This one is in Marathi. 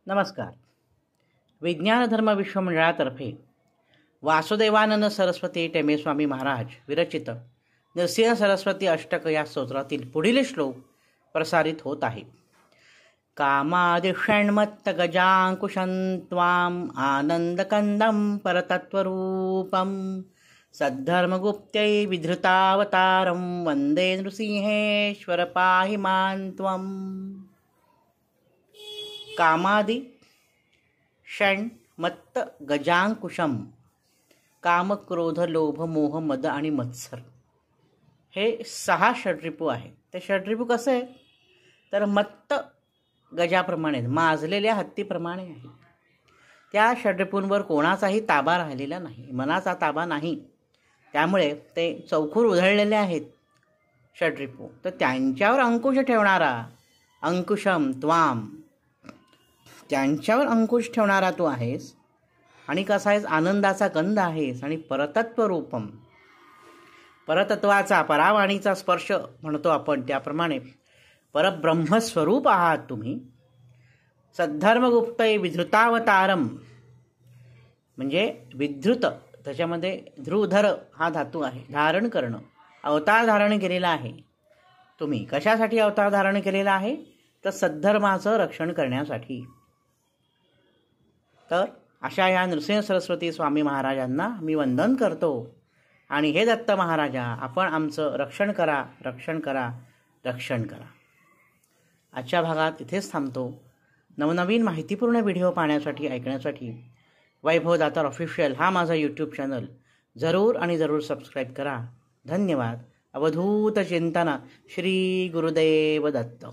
नमस्कार. विज्ञान धर्म विश्वमंडळातर्फे वासुदेवानंद सरस्वती टेमे स्वामी महाराज विरचित नृसिंह सरस्वती अष्टक या स्तोत्रातील पुढील श्लोक प्रसारित होत आहे. कामादिषण्मत्त गजांकुशं त्वाम आनंदकंदं परतत्वरूपं सद्धर्मगुप्त्यै विधृतावतारं वंदे नृसिंहेश्वर पाहि मां त्वं. कामादि षण मत्त गजांकुशम, काम क्रोध लोभ मोह मद आणि मत्सर हे 6 षड्रिपू आहेत. ते षड्रिपू कसे आहेत तर मत्त गजाप्रमाणे, माजलेल्या हत्तीप्रमाणे आहे. त्या षड्रिपूंवर कोणाचाही ताबा राहिलेला नाही, मनाचा ताबा नाही. त्यामुळे ते चौखूर उधळलेले आहेत षड्रिपू. तर त्यांच्यावर अंकुश ठेवणारा, अंकुशम त्वाम, त्यांच्यावर अंकुश ठेवणारा तू आहेस. आणि कसा आहेस, आनंदाचा कंद आहेस. आणि परतत्व रूपम, परतत्वाचा परावाणीचा स्पर्श म्हणतो आपण त्याप्रमाणे परब्रह्मस्वरूप आहात तुम्ही. सद्धर्मगुप्तै विधृतावतारम, म्हणजे विधृत, त्याच्यामध्ये ध्रुधर हा धातू आहे, धारण करणं, अवतार धारण केलेला आहे तुम्ही. कशासाठी अवतार धारण केलेला आहे तर सद्धर्माचं रक्षण करण्यासाठी. तर अशा या नृसिंह सरस्वती स्वामी महाराजांना मी वंदन करतो. आणि हे दत्त महाराजा, आपण आमचं रक्षण करा, रक्षण करा, रक्षण करा. आजच्या भागात इथेच थांबतो. नवनवीन माहितीपूर्ण व्हिडिओ पाहण्यासाठी, ऐकण्यासाठी वैभव दातार ऑफिशियल हा माझा यूट्यूब चॅनल जरूर आणि जरूर सबस्क्राईब करा. धन्यवाद. अवधूत चिंतन. श्री गुरुदेव दत्त.